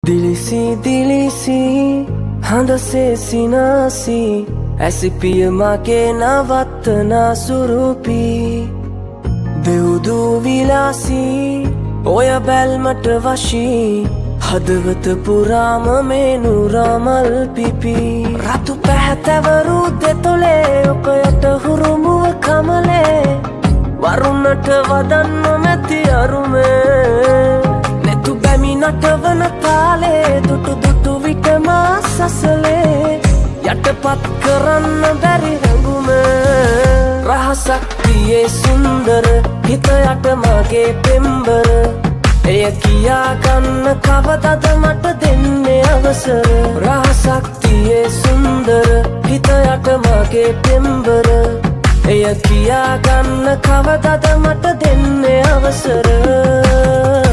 दिलिसी दिलिसी हंदसे सिनासी ऐसी पिय माँ के नवतना सुरूपी देवदू विलासी ओया बैलमट वशी हदवत पुराम मेनु रामल पिपी रातु පැහැතවරු දෙතොලේ ඔකයට හුරුමුව කමලේ වරුණට වදන්න මැති අරුමේ නැතු බැමි නටවන තාලේ දුටු දුටු විටම සසලේ යටපත් කරන්න බැරි රැඟුමේ රහසක් තියේ සුන්දර හිත යට මගේ පෙම්බර එය කියා ගන්න කවදද මට දෙන්නේ අවසර රහසක් තියේ සුන්දර හිත යට මගේ පෙම්බර එය කියා ගන්න කවදද මට දෙන්නේ අවසර